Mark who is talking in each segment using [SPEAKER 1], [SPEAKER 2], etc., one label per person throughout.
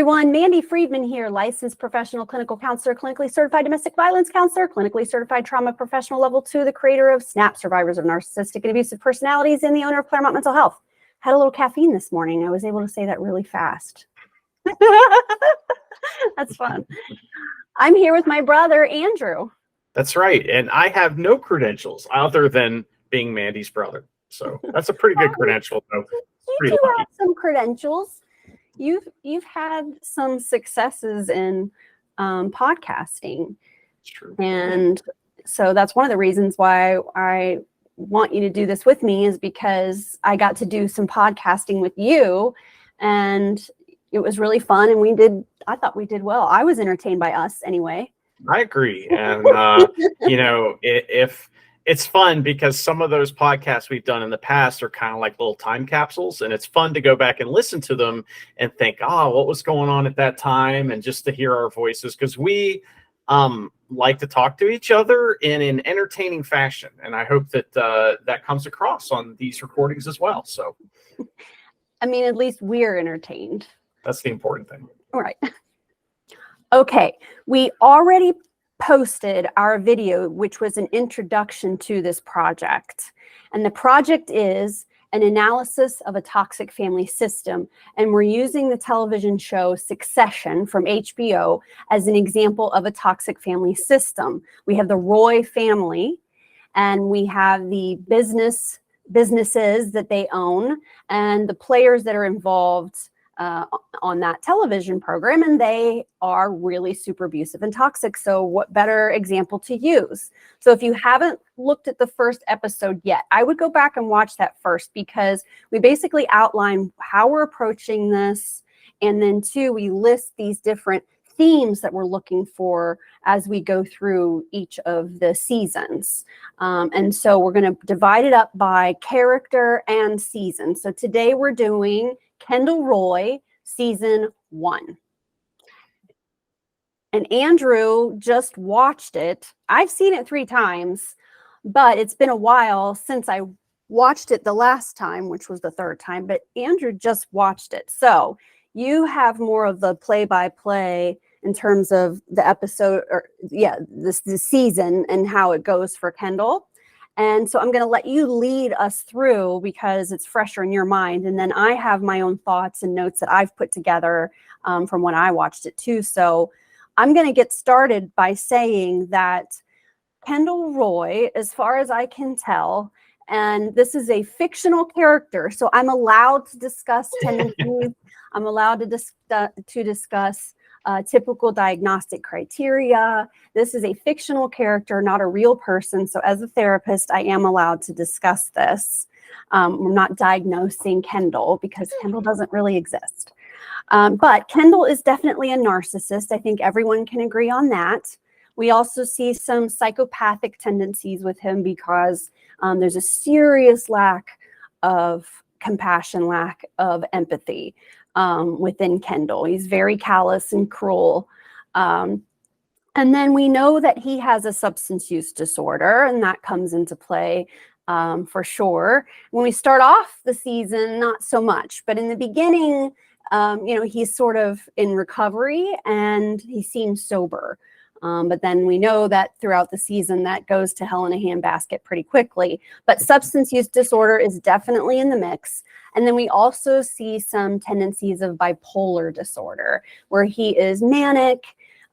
[SPEAKER 1] everyone, Mandy Friedman here, licensed professional clinical counselor, clinically certified domestic violence counselor, clinically certified trauma professional level 2, the creator of SNAP, survivors of narcissistic and abusive personalities, and the owner of Claremont Mental Health. Had a little caffeine this morning. I was able to say that really fast. That's fun. I'm here with my brother, Andrew.
[SPEAKER 2] That's right. And I have no credentials other than being Mandy's brother. So that's a pretty good credential, though.
[SPEAKER 1] You do have some credentials. You've had some successes in podcasting.
[SPEAKER 2] True.
[SPEAKER 1] And so that's one of the reasons why I want you to do this with me, is because I got to do some podcasting with you, and it was really fun. And I thought we did well. I was entertained by us anyway.
[SPEAKER 2] I agree. And, if it's fun, because some of those podcasts we've done in the past are kind of like little time capsules, and it's fun to go back and listen to them and think, what was going on at that time? And just to hear our voices, because we like to talk to each other in an entertaining fashion. And I hope that that comes across on these recordings as well. So,
[SPEAKER 1] I mean, at least we're entertained.
[SPEAKER 2] That's the important thing.
[SPEAKER 1] All right. Okay. We already posted our video, which was an introduction to this project. And the project is an analysis of a toxic family system. And we're using the television show Succession from HBO as an example of a toxic family system. We have the Roy family, and we have the businesses that they own, and the players that are involved on that television program, and they are really super abusive and toxic. So what better example to use? So if you haven't looked at the first episode yet, I would go back and watch that first, because we basically outline how we're approaching this, and then two, we list these different themes that we're looking for as we go through each of the seasons. And so we're going to divide it up by character and season. So today we're doing Kendall Roy, season 1. And Andrew just watched it. I've seen it 3 times, but it's been a while since I watched it the last time, which was the 3rd time, but Andrew just watched it. So you have more of the play-by-play in terms of the episode, or the season and how it goes for Kendall. And so I'm going to let you lead us through, because it's fresher in your mind. And then I have my own thoughts and notes that I've put together from when I watched it too. So I'm going to get started by saying that Kendall Roy, as far as I can tell, and this is a fictional character, so I'm allowed to discuss tendencies. I'm allowed to discuss typical diagnostic criteria. This is a fictional character, not a real person. So as a therapist, I am allowed to discuss this. We're not diagnosing Kendall, because Kendall doesn't really exist. But Kendall is definitely a narcissist. I think everyone can agree on that. We also see some psychopathic tendencies with him, because there's a serious lack of compassion, lack of empathy within Kendall. He's very callous and cruel. And then we know that he has a substance use disorder, and that comes into play for sure. When we start off the season, not so much, but in the beginning, he's sort of in recovery and he seems sober. But then we know that throughout the season that goes to hell in a handbasket pretty quickly. But substance use disorder is definitely in the mix. And then we also see some tendencies of bipolar disorder, where he is manic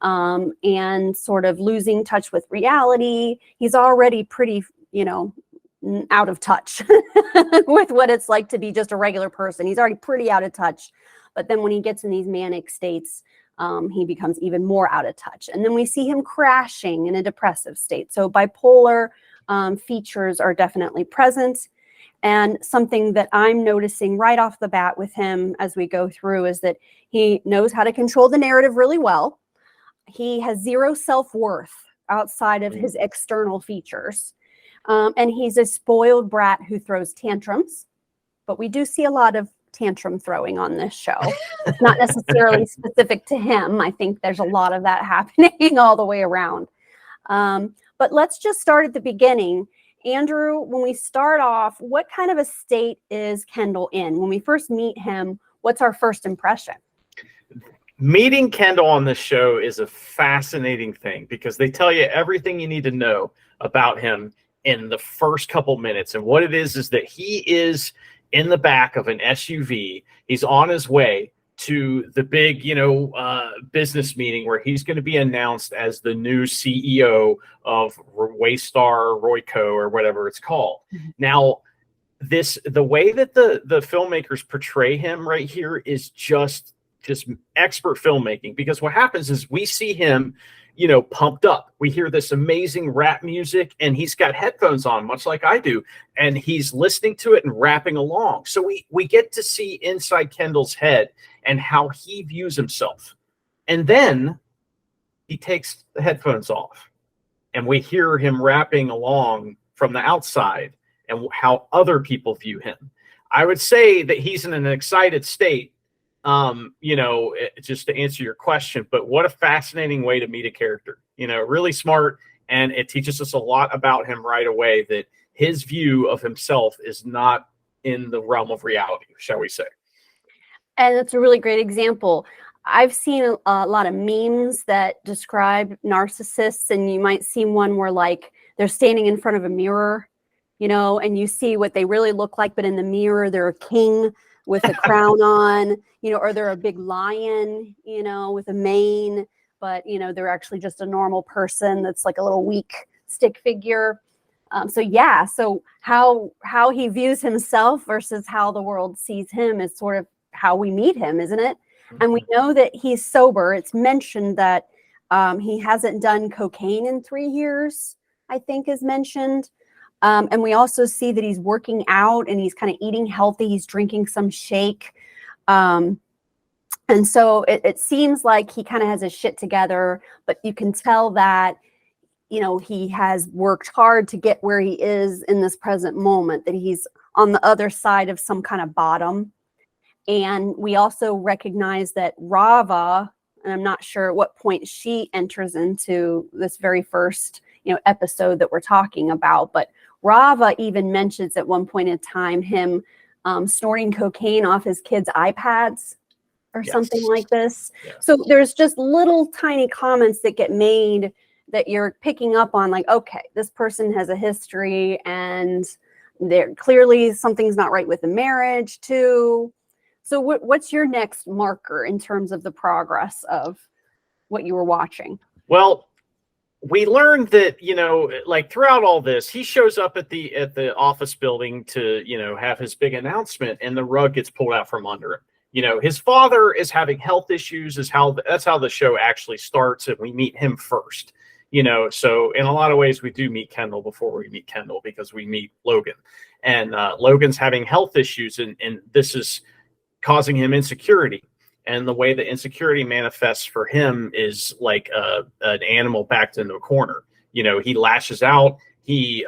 [SPEAKER 1] and sort of losing touch with reality. He's already pretty, out of touch with what it's like to be just a regular person. He's already pretty out of touch. But then when he gets in these manic states, he becomes even more out of touch. And then we see him crashing in a depressive state. So bipolar features are definitely present. And something that I'm noticing right off the bat with him as we go through is that he knows how to control the narrative really well. He has zero self-worth outside of his external features. And he's a spoiled brat who throws tantrums. But we do see a lot of tantrum throwing on this show. It's not necessarily specific to him. I think there's a lot of that happening all the way around. But let's just start at the beginning. Andrew, when we start off, what kind of a state is Kendall in? When we first meet him, what's our first impression?
[SPEAKER 2] Meeting Kendall on this show is a fascinating thing because they tell you everything you need to know about him in the first couple minutes. And what it is that he is in the back of an SUV. He's on his way to the big, business meeting where he's going to be announced as the new CEO of Waystar Royco or whatever it's called. Mm-hmm. Now, the way that the filmmakers portray him right here is just expert filmmaking, because what happens is we see him, pumped up. We hear this amazing rap music and he's got headphones on, much like I do, and he's listening to it and rapping along. So we get to see inside Kendall's head and how he views himself. And then he takes the headphones off and we hear him rapping along from the outside and how other people view him. I would say that he's in an excited state, just to answer your question, but what a fascinating way to meet a character, really smart. And it teaches us a lot about him right away, that his view of himself is not in the realm of reality, shall we say.
[SPEAKER 1] And it's a really great example. I've seen a lot of memes that describe narcissists, and you might see one where like they're standing in front of a mirror, and you see what they really look like, but in the mirror, they're a king with a crown on, or they're a big lion, with a mane, but, they're actually just a normal person that's like a little weak stick figure. So how he views himself versus how the world sees him is sort of how we meet him, isn't it? Mm-hmm. And we know that he's sober. It's mentioned that he hasn't done cocaine in 3 years, I think is mentioned. And we also see that he's working out and he's kind of eating healthy. He's drinking some shake. And so it seems like he kind of has his shit together, but you can tell that, he has worked hard to get where he is in this present moment, that he's on the other side of some kind of bottom. And we also recognize that Rava, and I'm not sure at what point she enters into this very first, episode that we're talking about, but Rava even mentions at one point in time him snorting cocaine off his kids' iPads or something like this. Yeah. So there's just little tiny comments that get made that you're picking up on, like, okay, this person has a history and they're clearly something's not right with the marriage too. So what's your next marker in terms of the progress of what you were watching?
[SPEAKER 2] Well, we learned that, like throughout all this, he shows up at the office building to, have his big announcement, and the rug gets pulled out from under him. His father is having health issues, that's how the show actually starts, and we meet him first. So in a lot of ways, we do meet Kendall before we meet Kendall, because we meet Logan, and Logan's having health issues, and this is causing him insecurity. And the way that insecurity manifests for him is like an animal backed into a corner. He lashes out, he,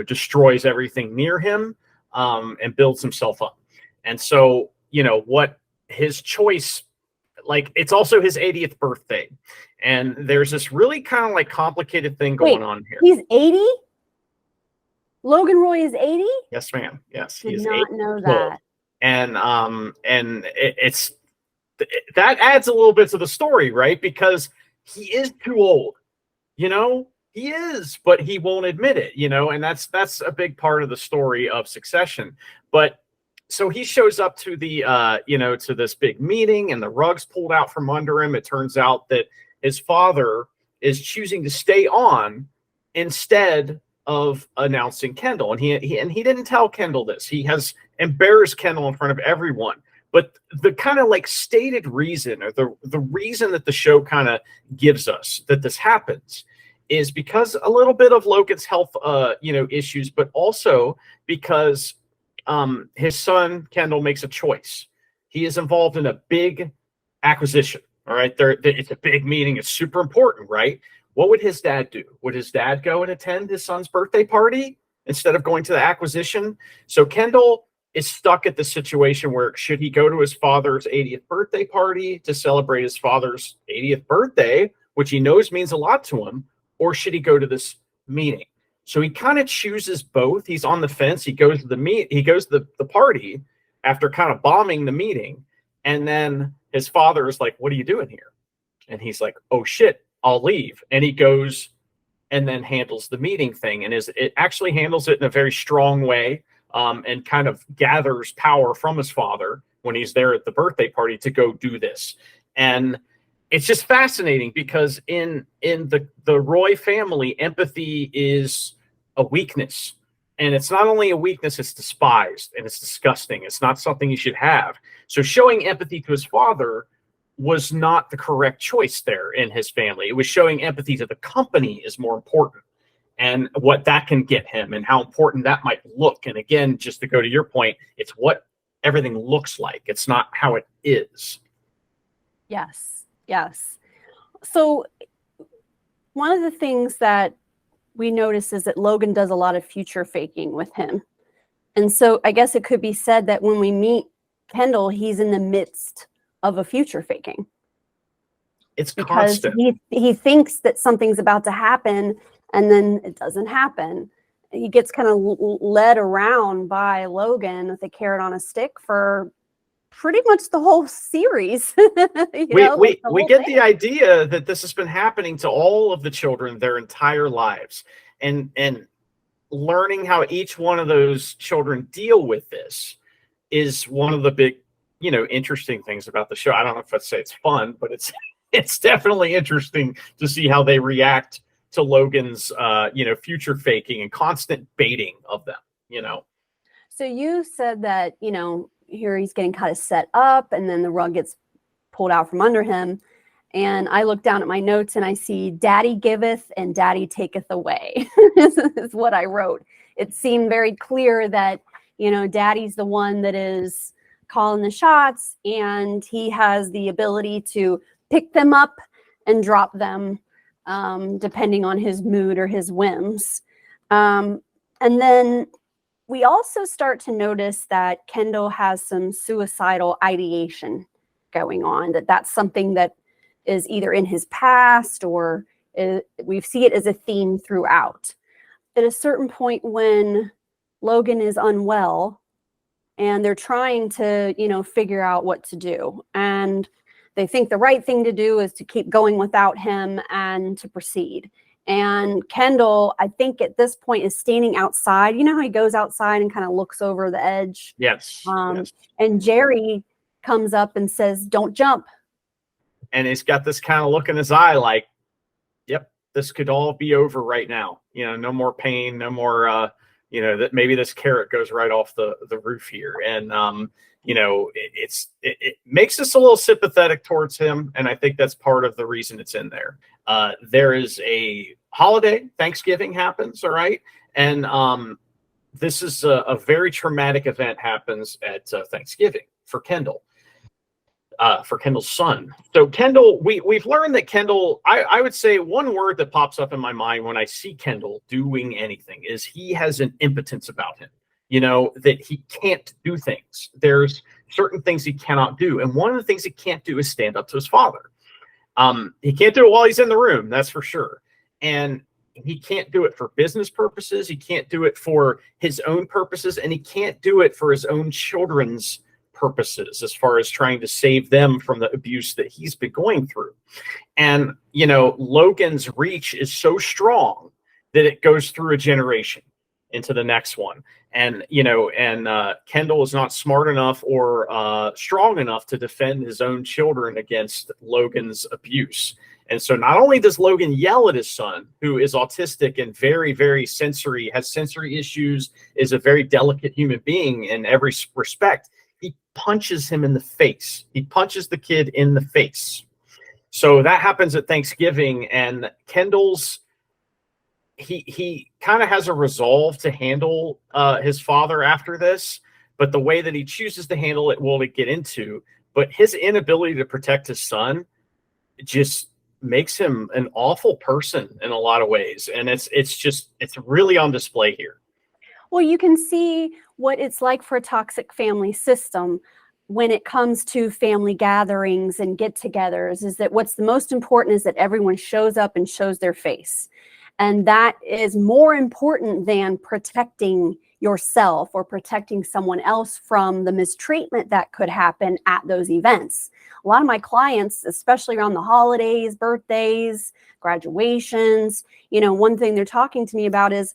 [SPEAKER 2] destroys everything near him, and builds himself up. And so, what his choice, like, it's also his 80th birthday. And there's this really kind of like complicated thing going on here.
[SPEAKER 1] He's 80? Logan Roy is 80?
[SPEAKER 2] Yes, ma'am. Yes.
[SPEAKER 1] Did not know that.
[SPEAKER 2] And it's, that adds a little bit to the story, right? Because he is too old, he is, but he won't admit it, and that's a big part of the story of Succession. But so he shows up to the, to this big meeting, and the rug's pulled out from under him. It turns out that his father is choosing to stay on instead of announcing Kendall. And he didn't tell Kendall this. He has embarrassed Kendall in front of everyone. But the kind of like stated reason, or the reason that the show kind of gives us that this happens, is because a little bit of Logan's health, issues, but also because his son Kendall makes a choice. He is involved in a big acquisition. All right, it's a big meeting. It's super important, right? What would his dad do? Would his dad go and attend his son's birthday party instead of going to the acquisition? So Kendall is stuck at the situation where, should he go to his father's 80th birthday party to celebrate his father's 80th birthday, which he knows means a lot to him, or should he go to this meeting? So he kind of chooses both. He's on the fence. He goes to the party after kind of bombing the meeting, and then his father is like, what are you doing here? And he's like, oh shit, I'll leave. And he goes and then handles the meeting thing, and it actually handles it in a very strong way, and kind of gathers power from his father when he's there at the birthday party to go do this. And it's just fascinating because in the Roy family, empathy is a weakness. And it's not only a weakness, it's despised and it's disgusting. It's not something you should have. So showing empathy to his father was not the correct choice there in his family. It was showing empathy to the company is more important, and what that can get him and how important that might look. And again, just to go to your point, it's what everything looks like. It's not how it is.
[SPEAKER 1] Yes. Yes. So one of the things that we notice is that Logan does a lot of future faking with him. And so I guess it could be said that when we meet Kendall, he's in the midst of a future faking.
[SPEAKER 2] It's
[SPEAKER 1] because
[SPEAKER 2] constant.
[SPEAKER 1] he thinks that something's about to happen and then it doesn't happen. He gets kind of led around by Logan with a carrot on a stick for pretty much the whole series.
[SPEAKER 2] We get the idea that this has been happening to all of the children their entire lives, and learning how each one of those children deal with this is one of the big, interesting things about the show. I don't know if I'd say it's fun, but it's definitely interesting to see how they react to Logan's future faking and constant baiting of them.
[SPEAKER 1] So you said that here he's getting kind of set up and then the rug gets pulled out from under him. And I look down at my notes and I see daddy giveth and daddy taketh away is what I wrote. It seemed very clear that, daddy's the one that is calling the shots, and he has the ability to pick them up and drop them, depending on his mood or his whims. And then we also start to notice that Kendall has some suicidal ideation going on, that's something that is either in his past or we see it as a theme throughout. At a certain point when Logan is unwell and they're trying to, figure out what to do, and they think the right thing to do is to keep going without him and to proceed. And Kendall, I think at this point, is standing outside. You know how he goes outside and kind of looks over the edge?
[SPEAKER 2] Yes.
[SPEAKER 1] And Jerry comes up and says, don't jump.
[SPEAKER 2] And he's got this kind of look in his eye like, yep, this could all be over right now. No more pain, no more, that maybe this carrot goes right off the roof here. And, it makes us a little sympathetic towards him. And I think that's part of the reason it's in there. There is a holiday, Thanksgiving happens, all right? And this is a very traumatic event happens at Thanksgiving for Kendall. For Kendall's son. So Kendall, we've learned that Kendall, I would say one word that pops up in my mind when I see Kendall doing anything is he has an impotence about him, that he can't do things. There's certain things he cannot do. And one of the things he can't do is stand up to his father. He can't do it while he's in the room, that's for sure. And he can't do it for business purposes. He can't do it for his own purposes. And he can't do it for his own children's purposes, as far as trying to save them from the abuse that he's been going through. And Logan's reach is so strong that it goes through a generation into the next one. And Kendall is not smart enough or strong enough to defend his own children against Logan's abuse. And so not only does Logan yell at his son, who is autistic and very, very has sensory issues, is a very delicate human being in every respect, he punches him in the face. He punches the kid in the face. So that happens at Thanksgiving, and Kendall's, he kind of has a resolve to handle his father after this, but the way that he chooses to handle it, we'll get into. But his inability to protect his son just makes him an awful person in a lot of ways. And it's really on display here.
[SPEAKER 1] Well, you can see what it's like for a toxic family system when it comes to family gatherings and get-togethers, is that what's the most important is that everyone shows up and shows their face. And that is more important than protecting yourself or protecting someone else from the mistreatment that could happen at those events. A lot of my clients, especially around the holidays, birthdays, graduations, one thing they're talking to me about is,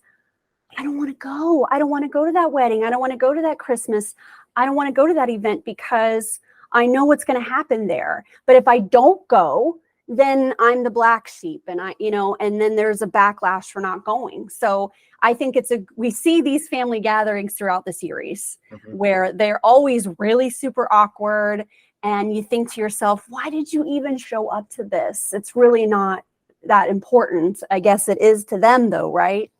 [SPEAKER 1] I don't want to go. I don't want to go to that wedding. I don't want to go to that Christmas. I don't want to go to that event because I know what's going to happen there. But if I don't go, then I'm the black sheep, and and then there's a backlash for not going. So I think we see these family gatherings throughout the series where they're always really super awkward, and you think to yourself, why did you even show up to this? It's really not that important. I guess it is to them though, right?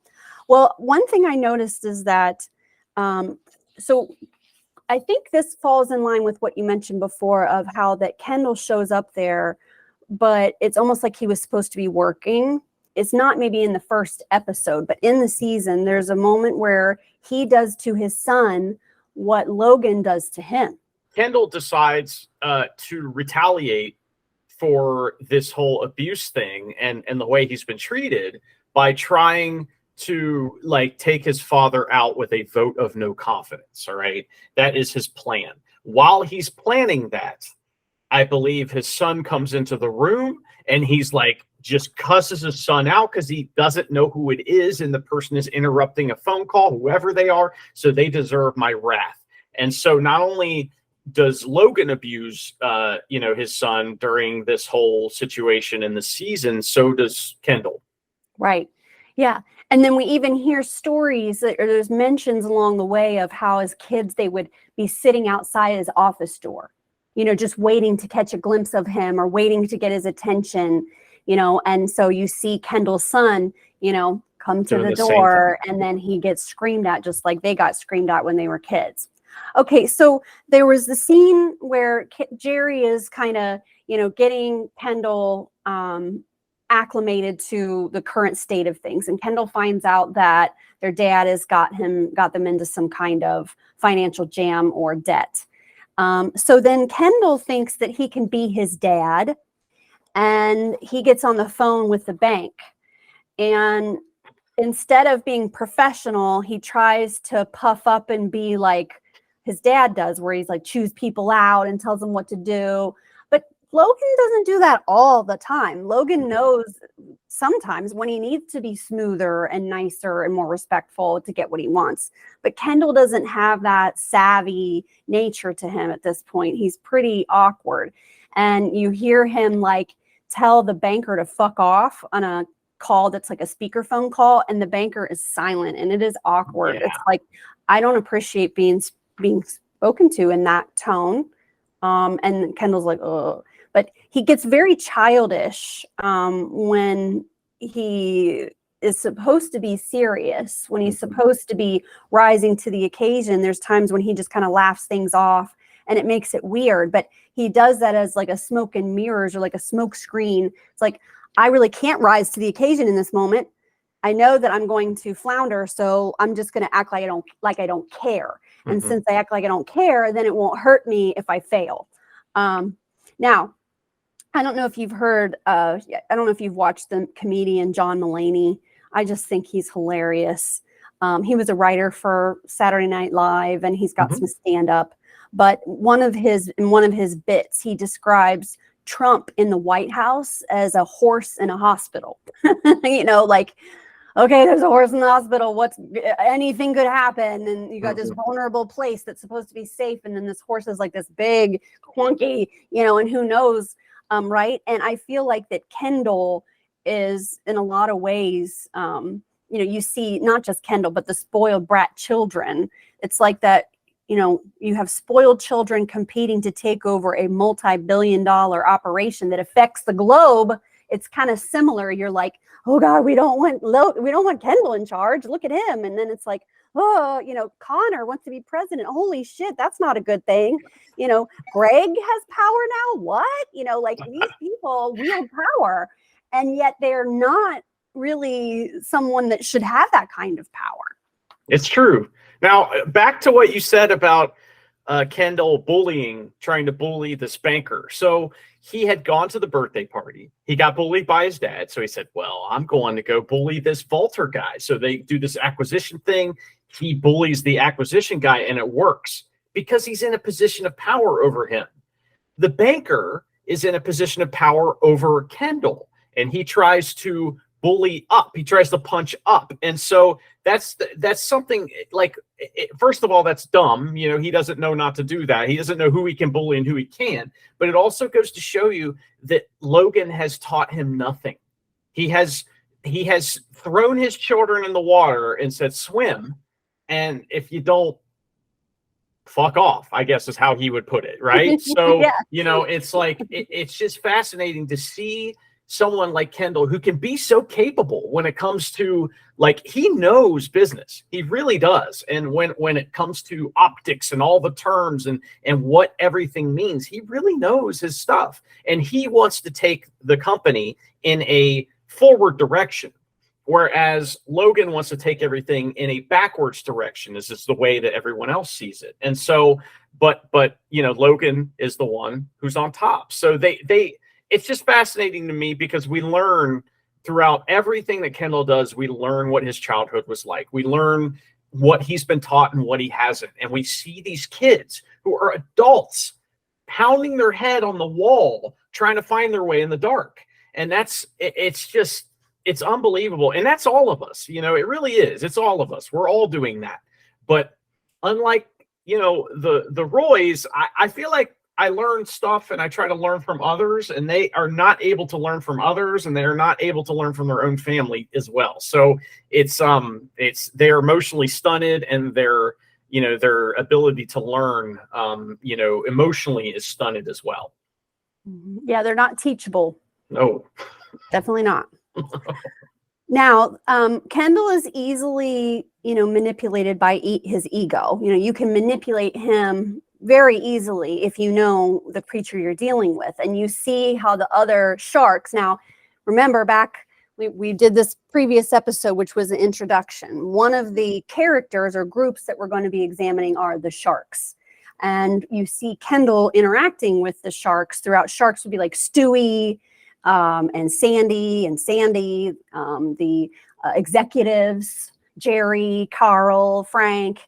[SPEAKER 1] Well, one thing I noticed is that, so I think this falls in line with what you mentioned before of how that Kendall shows up there, but it's almost like he was supposed to be working. It's not maybe in the first episode, but in the season, there's a moment where he does to his son what Logan does to him.
[SPEAKER 2] Kendall decides to retaliate for this whole abuse thing and the way he's been treated by trying to take his father out with a vote of no confidence. All right. That is his plan. While he's planning that, I believe his son comes into the room and he's just cusses his son out because he doesn't know who it is. And the person is interrupting a phone call, whoever they are. So they deserve my wrath. And so not only does Logan abuse, his son during this whole situation in the season, so does Kendall.
[SPEAKER 1] Right. Yeah. And then we even hear stories or there's mentions along the way of how as kids, they would be sitting outside his office door, just waiting to catch a glimpse of him or waiting to get his attention, and so you see Kendall's son, come to the door and then he gets screamed at just like they got screamed at when they were kids. Okay, so there was the scene where Jerry is kind of, getting Kendall acclimated to the current state of things. And Kendall finds out that their dad has got them into some kind of financial jam or debt. So then Kendall thinks that he can be his dad, and he gets on the phone with the bank. And instead of being professional, he tries to puff up and be like his dad does, where he's chews people out and tells them what to do. But Logan doesn't do that all the time. Logan knows sometimes when he needs to be smoother and nicer and more respectful to get what he wants. But Kendall doesn't have that savvy nature to him at this point. He's pretty awkward. And you hear him tell the banker to fuck off on a call that's a speakerphone call, and the banker is silent, and it is awkward. Yeah. It's I don't appreciate being spoken to in that tone. And Kendall's oh. But he gets very childish when he is supposed to be serious, when he's supposed to be rising to the occasion. There's times when he just kind of laughs things off, and it makes it weird. But he does that as a smoke and mirrors or a smoke screen. It's I really can't rise to the occasion in this moment. I know that I'm going to flounder, so I'm just going to act like I don't care. And since I act like I don't care, then it won't hurt me if I fail. Now, I don't know if you've heard, I don't know if you've watched the comedian John Mulaney. I just think he's hilarious. He was a writer for Saturday Night Live, and he's got some stand-up. But in one of his bits, he describes Trump in the White House as a horse in a hospital. Okay, there's a horse in the hospital. Anything could happen. And you got this vulnerable place that's supposed to be safe. And then this horse is this big, clunky, and who knows, right? And I feel that Kendall is in a lot of ways, you see not just Kendall, but the spoiled brat children. It's that, you have spoiled children competing to take over a multi-billion-dollar operation that affects the globe. It's kind of similar. You're oh God, we don't want Kendall in charge. Look at him. And then it's oh, Connor wants to be president. Holy shit, that's not a good thing. Greg has power now. What? These people wield power, and yet they're not really someone that should have that kind of power.
[SPEAKER 2] It's true. Now, back to what you said about Kendall trying to bully this banker. So he had gone to the birthday party. He got bullied by his dad. So he said, well, I'm going to go bully this Walter guy. So they do this acquisition thing. he bullies the acquisition guy and it works because he's in a position of power over him. The banker is in a position of power over Kendall, and he tries to bully up. He tries to punch up. And so that's something like, first of all, that's dumb. You know, he doesn't know not to do that. He doesn't know who he can bully and who he can't. But it also goes to show you that Logan has taught him nothing. He has thrown his children in the water and said, swim. And if you don't, fuck off, I guess is how he would put it. Right. So,
[SPEAKER 1] Yeah.
[SPEAKER 2] you know, it's like, it's just fascinating to see someone like Kendall who can be so capable when it comes to, like, he knows business. He really does. And when it comes to optics and all the terms and what everything means, he really knows his stuff. And he wants to take the company in a forward direction. Whereas Logan wants to take everything in a backwards direction. This is the way that everyone else sees it. And so, but you know, Logan is the one who's on top. So it's just fascinating to me because we learn throughout everything that Kendall does, we learn what his childhood was like. We learn what he's been taught and what he hasn't. And we see these kids who are adults pounding their head on the wall, trying to find their way in the dark. And it's unbelievable. And that's all of us, you know, it really is. It's all of us. We're all doing that. But unlike, you know, the Roys, I feel like I learn stuff and I try to learn from others, and they are not able to learn from others, and they are not able to learn from their own family as well. So they're emotionally stunted, and their ability to learn, emotionally is stunted as well.
[SPEAKER 1] Yeah, they're not teachable.
[SPEAKER 2] No,
[SPEAKER 1] definitely not. Now, Kendall is easily, manipulated by his ego. You can manipulate him very easily if you know the creature you're dealing with, and you see how the other sharks. Now, remember back, we did this previous episode, which was an introduction. One of the characters or groups that we're going to be examining are the sharks. And you see Kendall interacting with the sharks throughout. Sharks would be like Stewie, and Sandy, the executives, Jerry, Carl, Frank,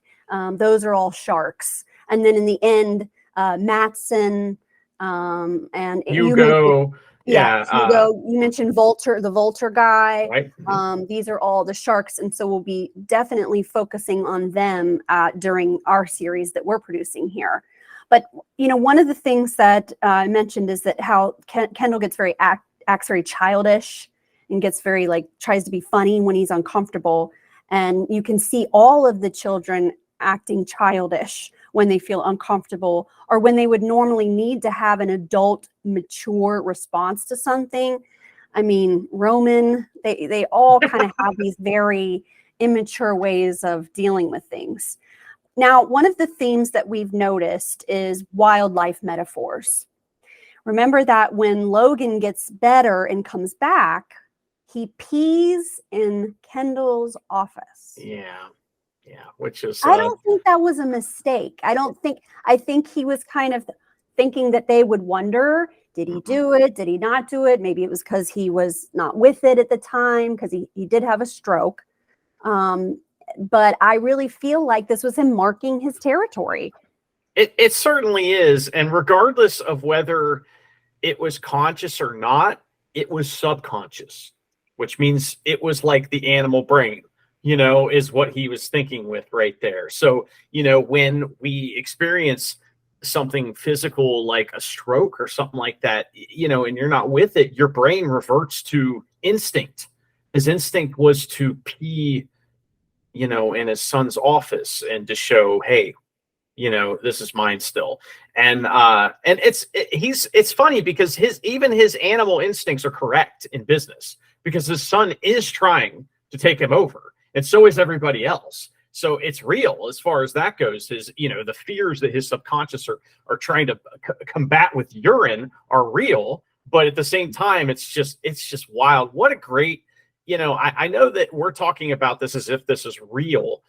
[SPEAKER 1] those are all sharks. And then in the end, Mattson, and
[SPEAKER 2] Hugo.
[SPEAKER 1] Hugo, you mentioned Vulture, the Vulture guy.
[SPEAKER 2] Right.
[SPEAKER 1] These are all the sharks. And so we'll be definitely focusing on them during our series that we're producing here. But, one of the things that I mentioned is that how Kendall gets acts very childish and gets very, tries to be funny when he's uncomfortable. And you can see all of the children acting childish when they feel uncomfortable, or when they would normally need to have an adult, mature response to something. I mean, Roman, they all kind of have these very immature ways of dealing with things. Now, one of the themes that we've noticed is wildlife metaphors. Remember that when Logan gets better and comes back, he pees in Kendall's office.
[SPEAKER 2] Yeah. Which is,
[SPEAKER 1] I don't think that was a mistake. I think he was kind of thinking that they would wonder, did he do it? Did he not do it? Maybe it was because he was not with it at the time, because he did have a stroke. But I really feel like this was him marking his territory.
[SPEAKER 2] It certainly is. And regardless of whether it was conscious or not, it was subconscious, which means it was like the animal brain, is what he was thinking with right there. So, when we experience something physical like a stroke or something like that, and you're not with it, your brain reverts to instinct. His instinct was to pee, in his son's office and to show, hey, this is mine still. And it's funny because even his animal instincts are correct in business, because his son is trying to take him over, and so is everybody else. So it's real as far as that goes. His, the fears that his subconscious are trying to combat with urine are real, but at the same time, it's just wild. What a great, I know that we're talking about this as if this is real,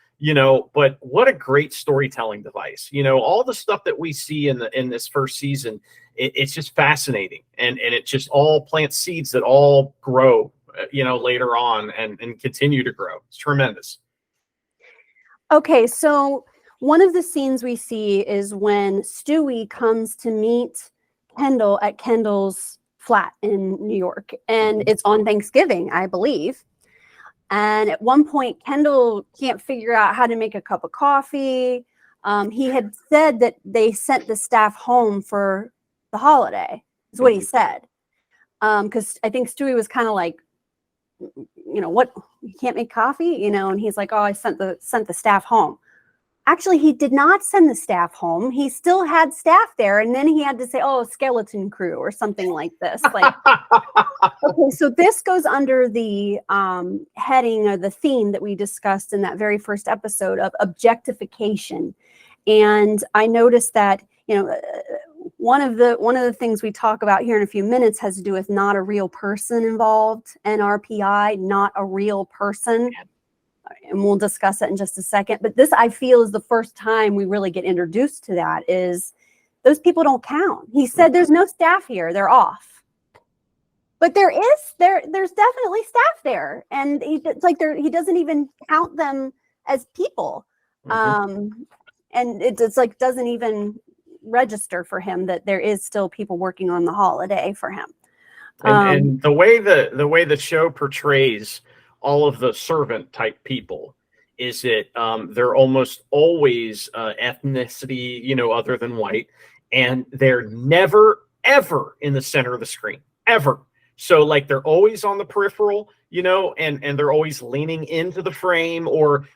[SPEAKER 2] but what a great storytelling device. All the stuff that we see in this first season, it's just fascinating, and it just all plants seeds that all grow, later on and continue to grow. It's tremendous.
[SPEAKER 1] Okay, so one of the scenes we see is when Stewie comes to meet Kendall at Kendall's flat in New York, and it's on Thanksgiving, I believe. And at one point, Kendall can't figure out how to make a cup of coffee. He had said that they sent the staff home for the holiday, is what he said. Because I think Stewie was kind of like, what, you can't make coffee, and he's like, oh, I sent the staff home. Actually, he did not send the staff home. He still had staff there, and then he had to say, oh, skeleton crew or something like this. Like, okay, so this goes under the heading or the theme that we discussed in that very first episode of objectification. And I noticed that, one of the things we talk about here in a few minutes has to do with not a real person involved, NRPI, not a real person. And we'll discuss it in just a second. But this, I feel, is the first time we really get introduced to that, is those people don't count. He said there's no staff here, they're off. But there's definitely staff there. And it's like he doesn't even count them as people. And it's like doesn't even register for him that there is still people working on the holiday for him.
[SPEAKER 2] And the way the show portrays all of the servant type people is that they're almost always ethnicity, other than white, and they're never ever in the center of the screen, ever. So like they're always on the peripheral, and they're always leaning into the frame or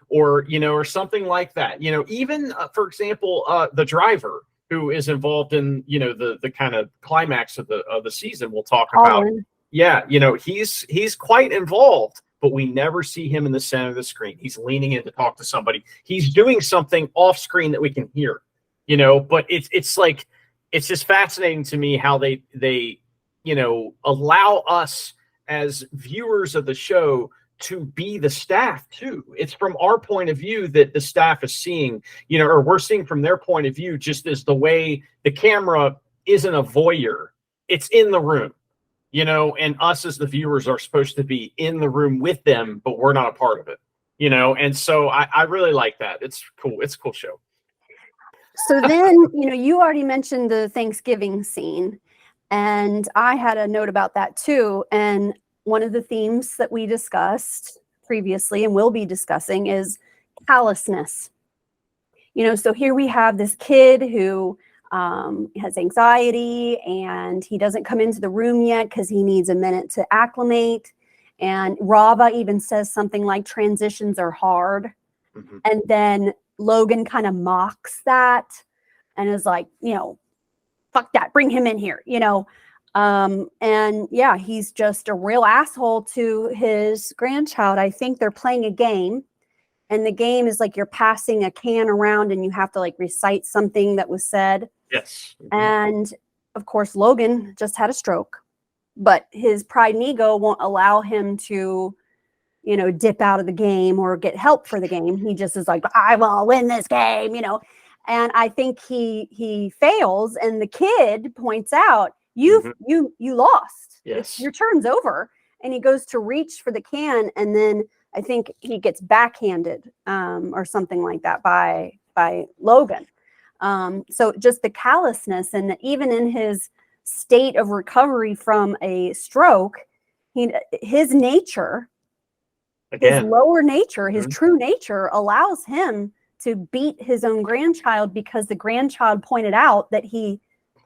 [SPEAKER 2] something like that. Even for example, the driver who is involved in the kind of climax of the season we'll talk about. Yeah, he's quite involved, but we never see him in the center of the screen. He's leaning in to talk to somebody. He's doing something off screen that we can hear, but it's like, it's just fascinating to me how they allow us as viewers of the show to be the staff too. It's from our point of view that the staff is seeing, or we're seeing from their point of view, just as the way the camera isn't a voyeur, it's in the room. And us as the viewers are supposed to be in the room with them, but we're not a part of it, and so I really like that. It's cool. It's a cool show.
[SPEAKER 1] So then, you already mentioned the Thanksgiving scene, and I had a note about that too. And one of the themes that we discussed previously and will be discussing is callousness. So here we have this kid who has anxiety, and he doesn't come into the room yet because he needs a minute to acclimate. And Rava even says something like transitions are hard. And then Logan kind of mocks that and is like, fuck that, bring him in here, and yeah, he's just a real asshole to his grandchild. I think they're playing a game, and the game is like you're passing a can around and you have to like recite something that was said.
[SPEAKER 2] Yes.
[SPEAKER 1] And of course, Logan just had a stroke, but his pride and ego won't allow him to, dip out of the game or get help for the game. He just is like, I will win this game, And I think he fails, and the kid points out, you lost.
[SPEAKER 2] Yes.
[SPEAKER 1] Your turn's over. And he goes to reach for the can, and then I think he gets backhanded or something like that by Logan. So just the callousness, and even in his state of recovery from a stroke, his nature, his lower nature, his true nature allows him to beat his own grandchild because the grandchild pointed out that he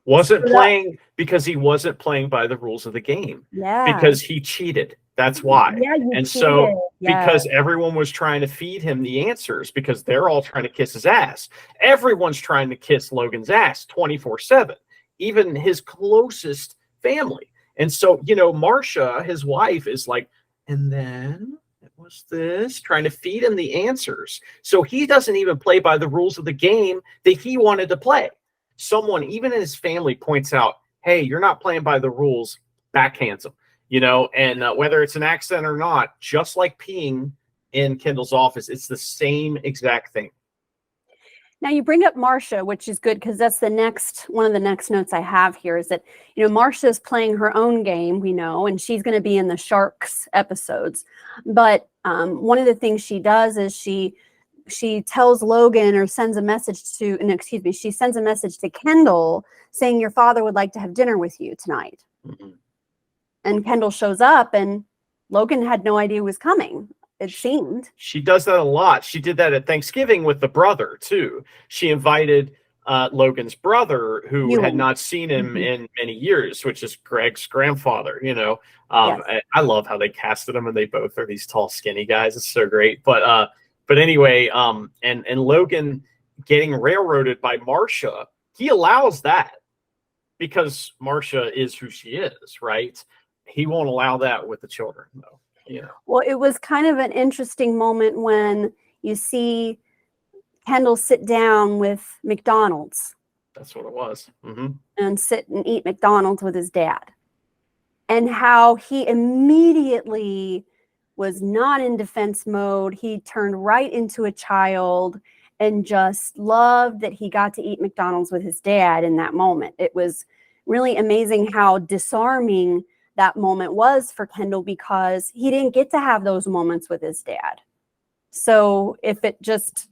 [SPEAKER 2] wasn't playing because he wasn't playing by the rules of the game.
[SPEAKER 1] Yeah.
[SPEAKER 2] Because he cheated. That's why.
[SPEAKER 1] Yeah,
[SPEAKER 2] and cheated. So because everyone was trying to feed him the answers, because they're all trying to kiss his ass. Everyone's trying to kiss Logan's ass 24/7, even his closest family. And so, Marcia, his wife, is like, and then it was this, trying to feed him the answers. So he doesn't even play by the rules of the game that he wanted to play. Someone, even in his family, points out, hey, you're not playing by the rules, backhands him, and whether it's an accident or not, just like peeing in Kendall's office, it's the same exact thing.
[SPEAKER 1] Now you bring up Marcia, which is good because that's one of the next notes I have here is that, Marcia is playing her own game, we know, and she's going to be in the Sharks episodes. But one of the things she does is she she tells Logan, or sends a message to, no, excuse me, she sends a message to Kendall saying your father would like to have dinner with you tonight.
[SPEAKER 2] Mm-hmm.
[SPEAKER 1] And Kendall shows up, and Logan had no idea who was coming, it seemed.
[SPEAKER 2] She does that a lot. She did that at Thanksgiving with the brother too. She invited Logan's brother, who had not seen him in many years, which is Greg's grandfather. You know,
[SPEAKER 1] Yes.
[SPEAKER 2] I love how they casted them, and they both are these tall, skinny guys. It's so great. But anyway, and Logan getting railroaded by Marcia, he allows that because Marcia is who she is, right? He won't allow that with the children, though. Yeah.
[SPEAKER 1] Well, it was kind of an interesting moment when you see Kendall sit down with McDonald's.
[SPEAKER 2] That's what it was. Mm-hmm.
[SPEAKER 1] And sit and eat McDonald's with his dad. And how he immediately was not in defense mode. He turned right into a child and just loved that he got to eat McDonald's with his dad in that moment. It was really amazing how disarming that moment was for Kendall, because he didn't get to have those moments with his dad. So if it just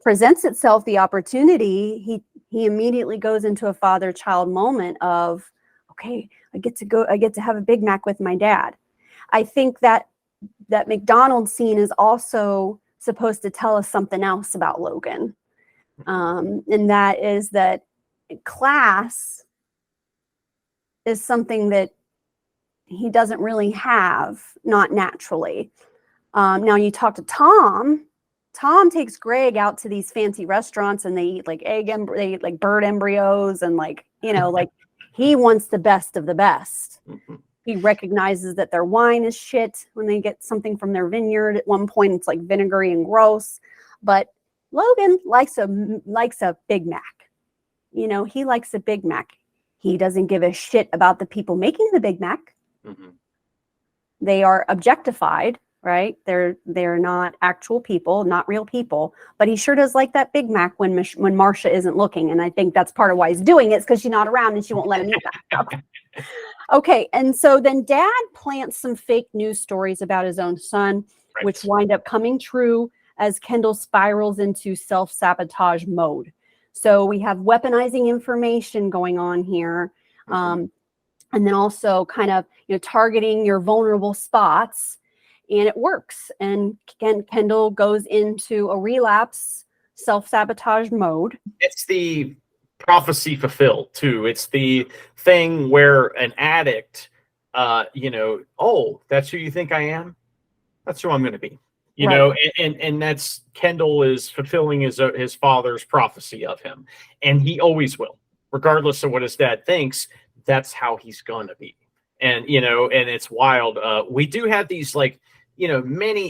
[SPEAKER 1] presents itself, the opportunity, he immediately goes into a father-child moment of, okay, I get to have a Big Mac with my dad. I think that McDonald's scene is also supposed to tell us something else about Logan. And that is that class is something that he doesn't really have, not naturally. Now you talk to Tom. Tom takes Greg out to these fancy restaurants, and they eat like they eat like bird embryos, and like, you know, like he wants the best of the best.
[SPEAKER 2] Mm-hmm.
[SPEAKER 1] He recognizes that their wine is shit when they get something from their vineyard. At one point, it's like vinegary and gross. But Logan likes a Big Mac. You know, he likes a Big Mac. He doesn't give a shit about the people making the Big Mac.
[SPEAKER 2] Mm-hmm.
[SPEAKER 1] They are objectified, right? They're not actual people, not real people. But he sure does like that Big Mac when Marcia isn't looking. And I think that's part of why he's doing it, because she's not around and she won't let him eat that stuff. Okay, and so then Dad plants some fake news stories about his own son,
[SPEAKER 2] Right.
[SPEAKER 1] which wind up coming true as Kendall spirals into self-sabotage mode. So we have weaponizing information going on here.
[SPEAKER 2] Mm-hmm.
[SPEAKER 1] And then also kind of, you know, targeting your vulnerable spots, and it works. And Kendall goes into a relapse self-sabotage mode.
[SPEAKER 2] It's the prophecy fulfilled too. It's the thing where an addict, you know, oh, that's who you think I am? That's who I'm going to be. You
[SPEAKER 1] Right.
[SPEAKER 2] know, and that's Kendall is fulfilling his father's prophecy of him, and he always will, regardless of what his dad thinks. That's how he's going to be. And, you know, and it's wild. We do have these, like, you know,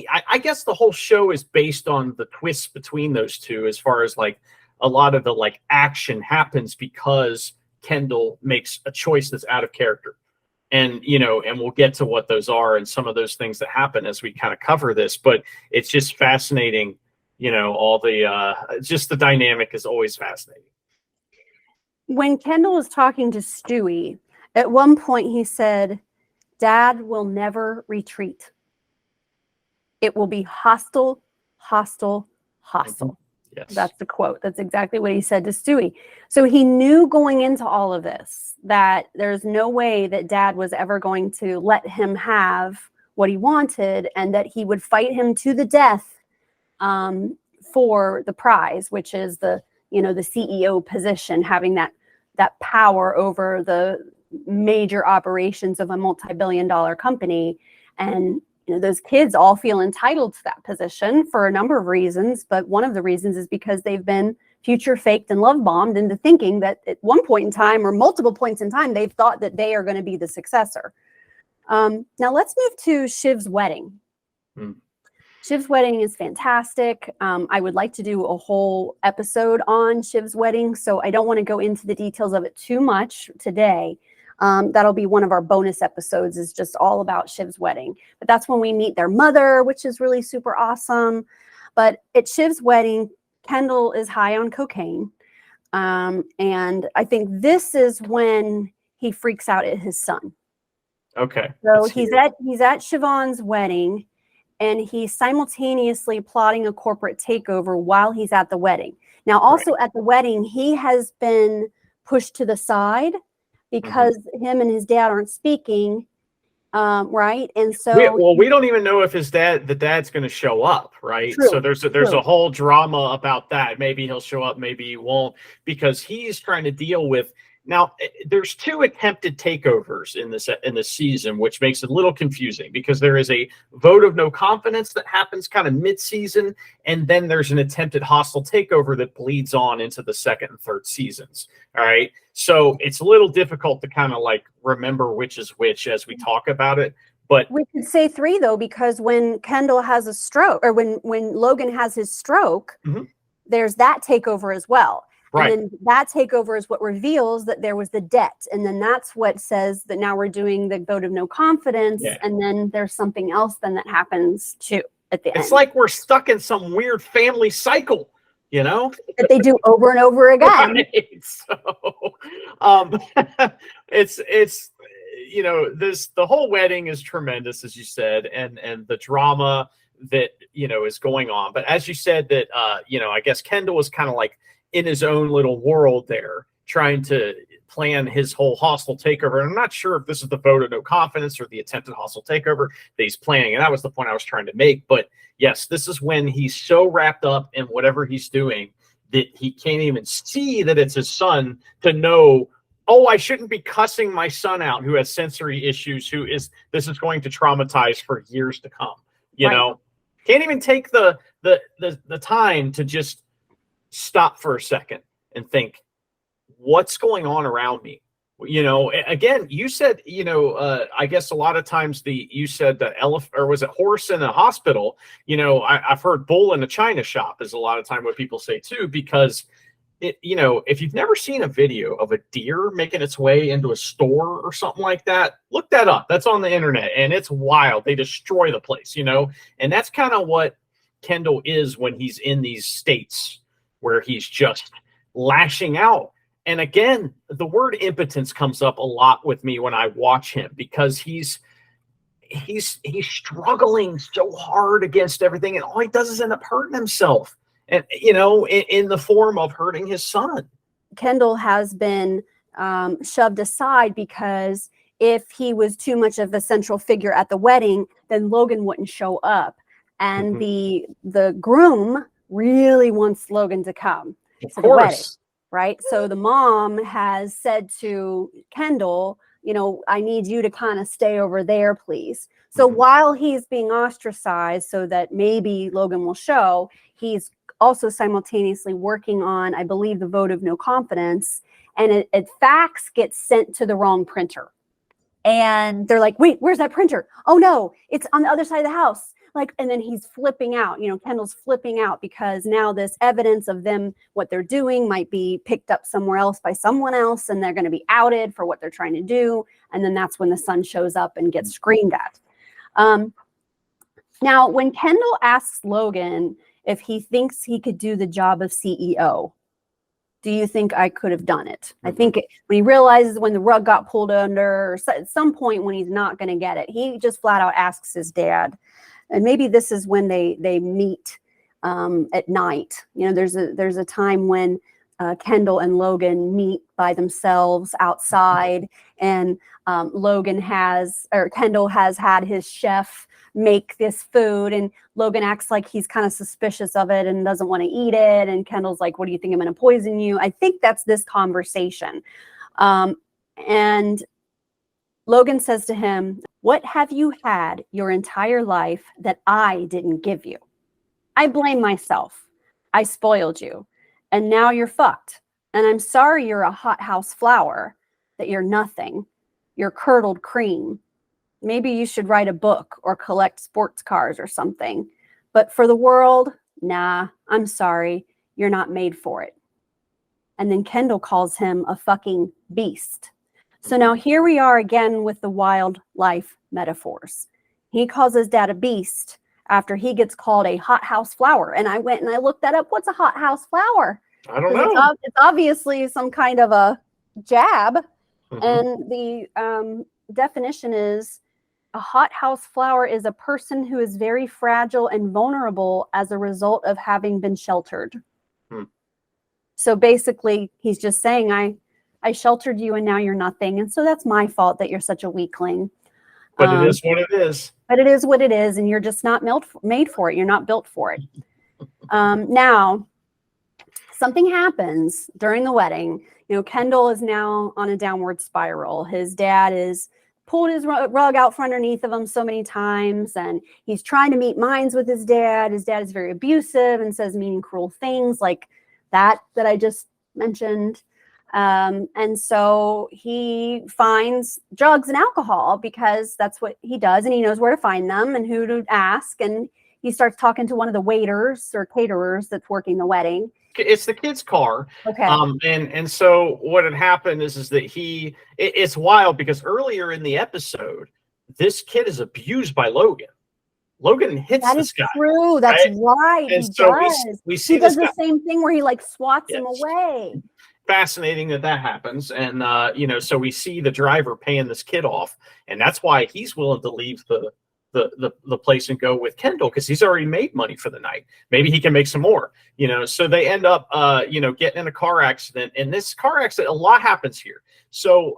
[SPEAKER 2] I guess the whole show is based on the twists between those two, as far as like a lot of the like action happens because Kendall makes a choice that's out of character. And, you know, and we'll get to what those are and some of those things that happen as we kind of cover this, but it's just fascinating. You know, all the, just the dynamic is always fascinating.
[SPEAKER 1] When Kendall was talking to Stewie, at one point he said, Dad will never retreat. It will be hostile, hostile, hostile.
[SPEAKER 2] Yes.
[SPEAKER 1] That's the quote. That's exactly what he said to Stewie. So he knew going into all of this that there's no way that Dad was ever going to let him have what he wanted, and that he would fight him to the death for the prize, which is the CEO position, having that power over the major operations of a multi-billion-dollar company. And those kids all feel entitled to that position for a number of reasons, but one of the reasons is because they've been future faked and love bombed into thinking that at one point in time, or multiple points in time, they've thought that they are going to be the successor. Now let's move to Shiv's wedding. Shiv's wedding is fantastic. I would like to do a whole episode on Shiv's wedding, so I don't want to go into the details of it too much today. That'll be one of our bonus episodes, is just all about Shiv's wedding. But that's when we meet their mother, which is really super awesome. But at Shiv's wedding, Kendall is high on cocaine. And I think this is when he freaks out at his son.
[SPEAKER 2] Okay.
[SPEAKER 1] So he's at Siobhan's wedding, and he's simultaneously plotting a corporate takeover while he's at the wedding. Now, also at the wedding, he has been pushed to the side because him and his dad aren't speaking, right? And so
[SPEAKER 2] we don't even know if the dad's going to show up, right?
[SPEAKER 1] True,
[SPEAKER 2] so there's a whole drama about that. Maybe he'll show up, maybe he won't, because he's trying to deal with. Now, there's 2 attempted takeovers in this season, which makes it a little confusing, because there is a vote of no confidence that happens kind of mid-season, and then there's an attempted hostile takeover that bleeds on into the 2nd and 3rd seasons. All right, so it's a little difficult to kind of like remember which is which as we talk about it. But
[SPEAKER 1] we could say 3 though, because when Kendall has a stroke, or when Logan has his stroke, there's that takeover as well.
[SPEAKER 2] Right.
[SPEAKER 1] And then that takeover is what reveals that there was the debt. And then that's what says that now we're doing the vote of no confidence.
[SPEAKER 2] Yeah.
[SPEAKER 1] And then there's something else then that happens too at the end.
[SPEAKER 2] It's like we're stuck in some weird family cycle, you know?
[SPEAKER 1] That they do over and over again.
[SPEAKER 2] Right. So it's you know, the whole wedding is tremendous, as you said, and the drama that, you know, is going on. But as you said, that you know, I guess Kendall was kind of like in his own little world there, trying to plan his whole hostile takeover. And I'm not sure if this is the vote of no confidence or the attempted hostile takeover that he's planning. And that was the point I was trying to make. But yes, this is when he's so wrapped up in whatever he's doing that he can't even see that it's his son, to know, oh, I shouldn't be cussing my son out who has sensory issues, this is going to traumatize for years to come. You know, can't even take the time to just stop for a second and think, what's going on around me? You know, again, you said, you know, I guess a lot of times you said the elephant, or was it horse in a hospital? You know, I've heard bull in a china shop is a lot of time what people say too, because it, you know, if you've never seen a video of a deer making its way into a store or something like that, look that up. That's on the internet, and it's wild. They destroy the place, you know, and that's kind of what Kendall is when he's in these states where he's just lashing out. And again, the word impotence comes up a lot with me when I watch him, because he's struggling so hard against everything, and all he does is end up hurting himself, and you know, in the form of hurting his son.
[SPEAKER 1] Kendall has been shoved aside, because if he was too much of a central figure at the wedding, then Logan wouldn't show up, and the groom really wants Logan to come to the wedding, right? So the mom has said to Kendall, you know, I need you to kind of stay over there, please. So while he's being ostracized so that maybe Logan will show, he's also simultaneously working on, I believe, the vote of no confidence, and a fax gets sent to the wrong printer. And they're like, wait, where's that printer? Oh no, it's on the other side of the house. Like, and then he's flipping out, you know, Kendall's flipping out, because now this evidence of them, what they're doing, might be picked up somewhere else by someone else, and they're going to be outed for what they're trying to do. And then that's when the son shows up and gets screamed at. Now, when Kendall asks Logan if he thinks he could do the job of CEO, do you think I could have done it? I think when he realizes when the rug got pulled under, or at some point when he's not going to get it, he just flat out asks his dad. And maybe this is when they meet at night. You know, there's a time when Kendall and Logan meet by themselves outside, and Kendall has had his chef make this food, and Logan acts like he's kind of suspicious of it and doesn't want to eat it, and Kendall's like, what do you think, I'm going to poison you? I think that's this conversation. And Logan says to him, what have you had your entire life that I didn't give you? I blame myself. I spoiled you, and now you're fucked. And I'm sorry you're a hothouse flower, that you're nothing. You're curdled cream. Maybe you should write a book or collect sports cars or something. But for the world, nah, I'm sorry. You're not made for it. And then Kendall calls him a fucking beast. So now here we are again with the wildlife metaphors. He calls his dad a beast after he gets called a hothouse flower. And I went and I looked that up. What's a hothouse flower?
[SPEAKER 2] I don't know.
[SPEAKER 1] It's obviously some kind of a jab. And the definition is a hothouse flower is a person who is very fragile and vulnerable as a result of having been sheltered. So basically, he's just saying, I sheltered you and now you're nothing. And so that's my fault that you're such a weakling.
[SPEAKER 2] But it is what it is.
[SPEAKER 1] But it is what it is. And you're just not made for it. You're not built for it. Now, something happens during the wedding. You know, Kendall is now on a downward spiral. His dad is pulled his rug out from underneath of him so many times, and he's trying to meet minds with his dad. His dad is very abusive and says mean, cruel things like that I just mentioned. And so he finds drugs and alcohol because that's what he does, and he knows where to find them and who to ask. And he starts talking to one of the waiters or caterers that's working the wedding.
[SPEAKER 2] It's the kid's car.
[SPEAKER 1] Okay.
[SPEAKER 2] And so what had happened is that it's wild because earlier in the episode, this kid is abused by Logan. Logan hits this guy.
[SPEAKER 1] That is true. That's right.
[SPEAKER 2] And
[SPEAKER 1] he
[SPEAKER 2] so
[SPEAKER 1] does.
[SPEAKER 2] we see
[SPEAKER 1] he does
[SPEAKER 2] this
[SPEAKER 1] the same thing where he like swats him
[SPEAKER 2] Yes.
[SPEAKER 1] away.
[SPEAKER 2] Fascinating that happens. And, so we see the driver paying this kid off. And that's why he's willing to leave the place and go with Kendall, because he's already made money for the night. Maybe he can make some more, so they end up, getting in a car accident. And this car accident, a lot happens here. So,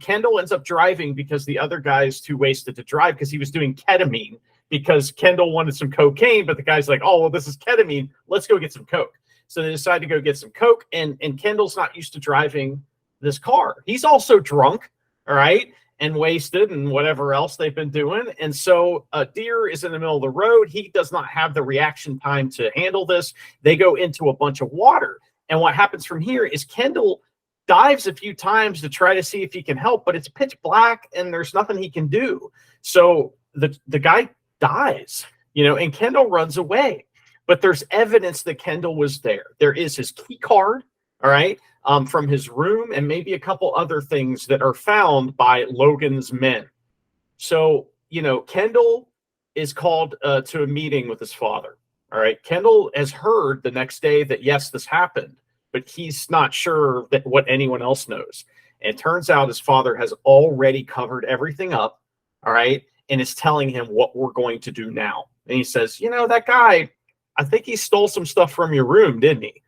[SPEAKER 2] Kendall ends up driving because the other guy's too wasted to drive because he was doing ketamine because Kendall wanted some cocaine, but the guy's like, oh, well, this is ketamine. Let's go get some coke. So they decide to go get some coke, and Kendall's not used to driving this car. He's also drunk, all right, and wasted and whatever else they've been doing. And so Deer is in the middle of the road. He does not have the reaction time to handle this. They go into a bunch of water. And what happens from here is Kendall dives a few times to try to see if he can help, but it's pitch black and there's nothing he can do. So the guy dies, and Kendall runs away. But there's evidence that Kendall was there. There is his key card, all right, from his room, and maybe a couple other things that are found by Logan's men. So, Kendall is called to a meeting with his father, all right? Kendall has heard the next day that, yes, this happened, but he's not sure that what anyone else knows. And it turns out his father has already covered everything up, all right, and is telling him what we're going to do now. And he says, that guy, I think he stole some stuff from your room, didn't he?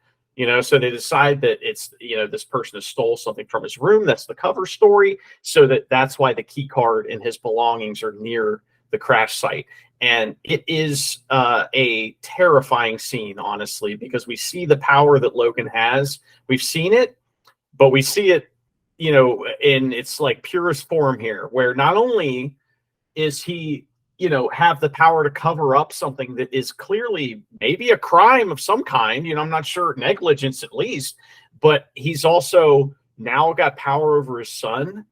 [SPEAKER 2] So they decide that it's, this person has stole something from his room. That's the cover story. So that's why the key card and his belongings are near the crash site. And it is a terrifying scene, honestly, because we see the power that Logan has. We've seen it, but we see it, in its like purest form here, where not only is he have the power to cover up something that is clearly maybe a crime of some kind, I'm not sure, negligence at least, but he's also now got power over his son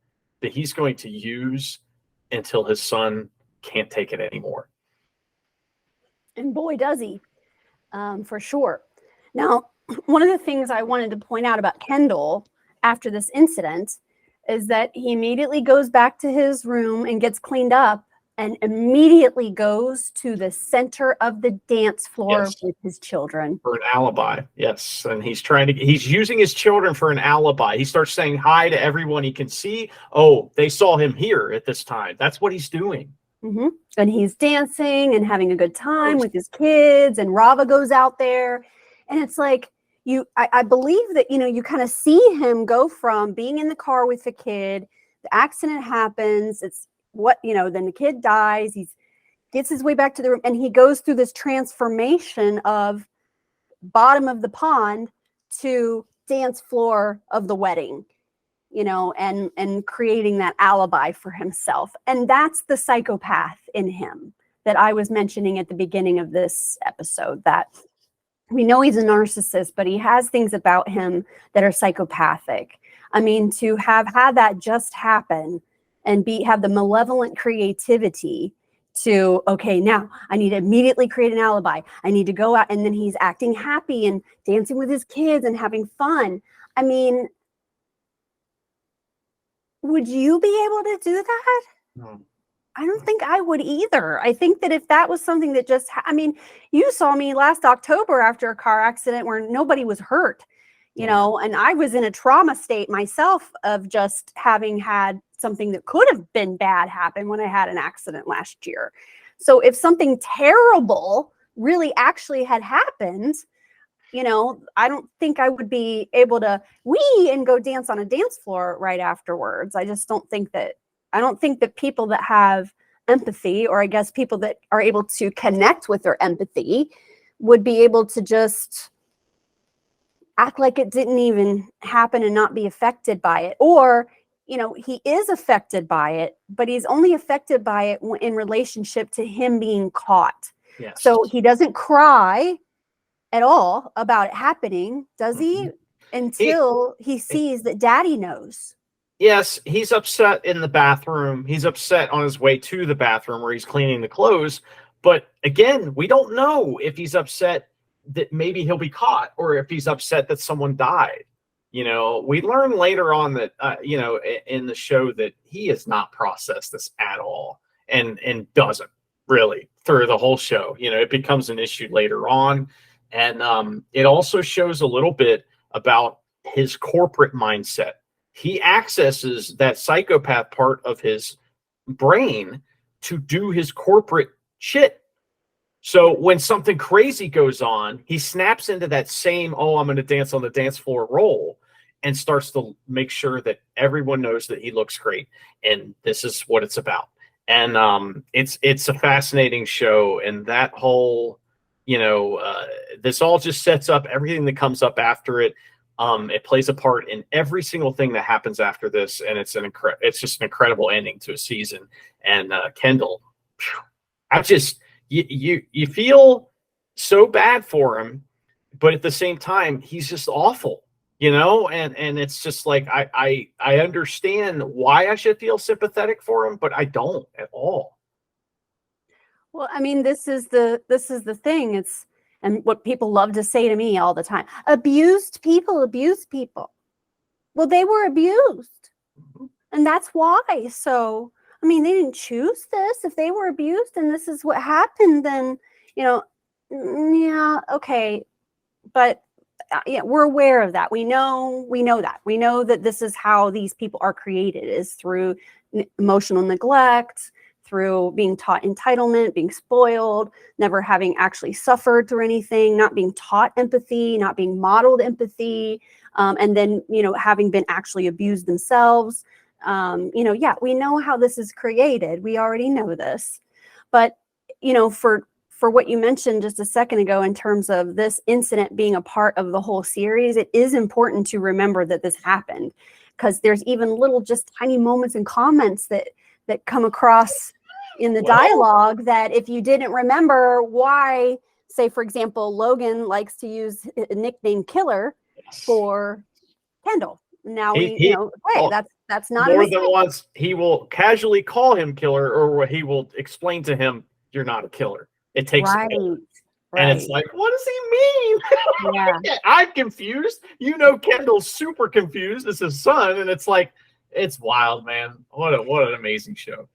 [SPEAKER 2] that he's going to use until his son can't take it anymore.
[SPEAKER 1] And boy, does he, for sure. Now, one of the things I wanted to point out about Kendall after this incident is that he immediately goes back to his room and gets cleaned up, and immediately goes to the center of the dance floor
[SPEAKER 2] Yes.
[SPEAKER 1] with his children.
[SPEAKER 2] For an alibi, yes. And he's using his children for an alibi. He starts saying hi to everyone he can see. Oh, they saw him here at this time. That's what he's doing.
[SPEAKER 1] Mm-hmm. And he's dancing and having a good time with his kids, and Rava goes out there. And it's like, I believe that, you kind of see him go from being in the car with the kid, the accident happens, then the kid dies, he gets his way back to the room, and he goes through this transformation of bottom of the pond to dance floor of the wedding, and creating that alibi for himself. And that's the psychopath in him that I was mentioning at the beginning of this episode, that we know he's a narcissist, but he has things about him that are psychopathic. I mean, to have had that just happen and have the malevolent creativity to, okay, now I need to immediately create an alibi. I need to go out, and then he's acting happy and dancing with his kids and having fun. I mean, would you be able to do that?
[SPEAKER 2] No.
[SPEAKER 1] I don't think I would either. I think that if that was something that just, you saw me last October after a car accident where nobody was hurt. And I was in a trauma state myself of just having had something that could have been bad happen when I had an accident last year. So if something terrible really actually had happened, you know, I don't think I would be able to and go dance on a dance floor right afterwards. I just don't think that people that have empathy, or I guess people that are able to connect with their empathy, would be able to just act like it didn't even happen and not be affected by it. Or, you know, he is affected by it, but he's only affected by it in relationship to him being caught.
[SPEAKER 2] Yes.
[SPEAKER 1] So he doesn't cry at all about it happening, does he? Until he sees that daddy knows.
[SPEAKER 2] Yes, he's upset in the bathroom. He's upset on his way to the bathroom where he's cleaning the clothes. But again, we don't know if he's upset that maybe he'll be caught, or if he's upset that someone died. You know, we learn later on that, you know, in the show, that he has not processed this at all, and doesn't really through the whole show. You know, it becomes an issue later on. And it also shows a little bit about his corporate mindset. He accesses that psychopath part of his brain to do his corporate shit. So when something crazy goes on, he snaps into that same, oh, I'm going to dance on the dance floor role, and starts to make sure that everyone knows that he looks great. And this is what it's about. And it's a fascinating show. And that whole, you know, this all just sets up everything that comes up after it. It plays a part in every single thing that happens after this, and it's just an incredible ending to a season. And Kendall, I just you feel so bad for him, but at the same time, he's just awful, you know. And it's just like I understand why I should feel sympathetic for him, but I don't at all.
[SPEAKER 1] Well, I mean, this is the thing. And what people love to say to me all the time: abused people abuse people. Well, they were abused, and that's why. So, I mean, they didn't choose this. If they were abused and this is what happened, then, you know, yeah, okay. But yeah, we're aware of that. We know that. We know that this is how these people are created, is through emotional neglect, through being taught entitlement, being spoiled, never having actually suffered through anything, not being taught empathy, not being modeled empathy, and then, you know, having been actually abused themselves. You know, yeah, we know how this is created. We already know this. But, you know, for what you mentioned just a second ago, in terms of this incident being a part of the whole series, it is important to remember that this happened, because there's even little, just tiny moments and comments that come across in the dialogue that if you didn't remember why, say, for example, Logan likes to use a nickname Killer for Kendall. Now you know, hey, that's not
[SPEAKER 2] more than once. He will casually call him Killer, or he will explain to him, "You're not a killer." It takes
[SPEAKER 1] right.
[SPEAKER 2] And it's like, what does he mean?
[SPEAKER 1] Yeah.
[SPEAKER 2] I'm confused. You know, Kendall's super confused. It's his son, and it's like, it's wild, man. What an amazing show.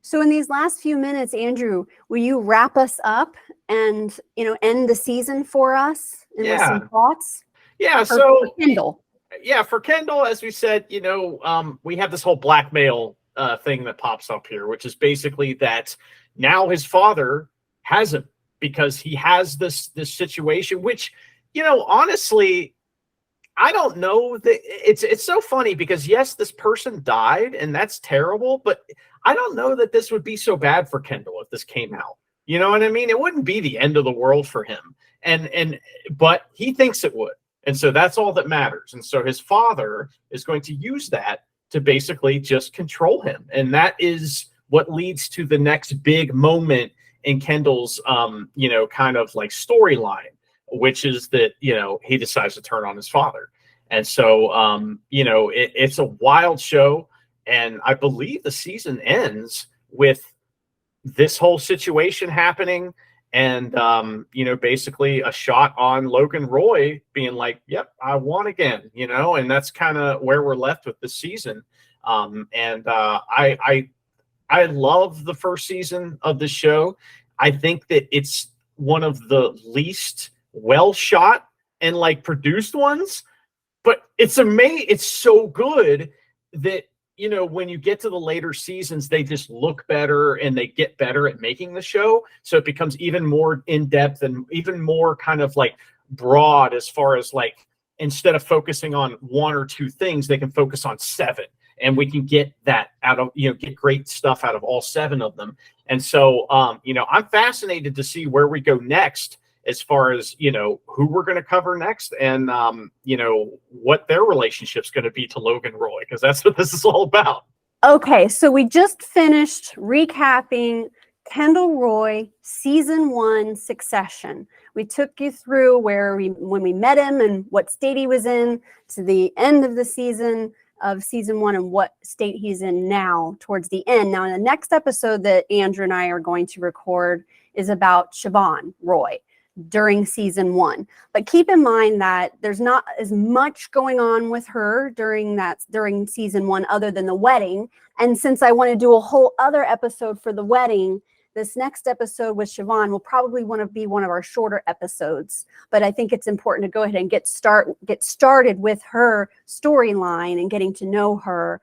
[SPEAKER 1] So in these last few minutes, Andrew, will you wrap us up and, you know, end the season for us and with some thoughts?
[SPEAKER 2] Yeah.
[SPEAKER 1] For Kendall.
[SPEAKER 2] Yeah, for Kendall, as we said, you know, we have this whole blackmail thing that pops up here, which is basically that now his father has him because he has this situation, which, you know, honestly, I don't know that it's so funny, because yes, this person died and that's terrible, but I don't know that this would be so bad for Kendall if this came out. You know what I mean? It wouldn't be the end of the world for him. But he thinks it would. And so that's all that matters. And so his father is going to use that to basically just control him. And that is what leads to the next big moment in Kendall's, you know, kind of like storyline, which is that, you know, he decides to turn on his father. And so, you know, it's a wild show. And I believe the season ends with this whole situation happening. And, you know, basically a shot on Logan Roy being like, yep, I won again, you know, and that's kind of where we're left with this season. I love the first season of the show. I think that it's one of the least well shot and like produced ones, but it's amazing. It's so good that, you know, when you get to the later seasons, they just look better and they get better at making the show. So it becomes even more in depth and even more kind of like broad, as far as like, instead of focusing on one or two things, they can focus on 7. And we can get that out of, you know, get great stuff out of all 7 of them. And so, you know, I'm fascinated to see where we go next, as far as, you know, who we're going to cover next, and, you know, what their relationship's going to be to Logan Roy, because that's what this is all about.
[SPEAKER 1] Okay, so we just finished recapping Kendall Roy season 1 Succession. We took you through when we met him and what state he was in, to the end of the season of season 1 and what state he's in now towards the end. Now, in the next episode that Andrew and I are going to record is about Siobhan Roy during season 1. But keep in mind that there's not as much going on with her during season 1 other than the wedding. And since I want to do a whole other episode for the wedding, this next episode with Siobhan will probably want to be one of our shorter episodes. But I think it's important to go ahead and get started with her storyline and getting to know her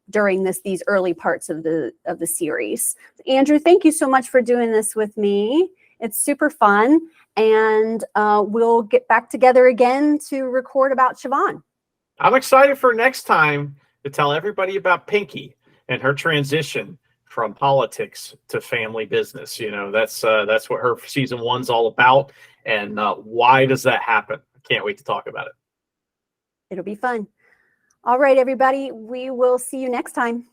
[SPEAKER 1] during these early parts of the series. Andrew, thank you so much for doing this with me. It's super fun, and we'll get back together again to record about Siobhan.
[SPEAKER 2] I'm excited for next time to tell everybody about Pinky and her transition from politics to family business. You know, that's what her season 1's all about, and why does that happen? I can't wait to talk about it.
[SPEAKER 1] It'll be fun. All right, everybody, we will see you next time.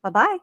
[SPEAKER 1] Bye-bye.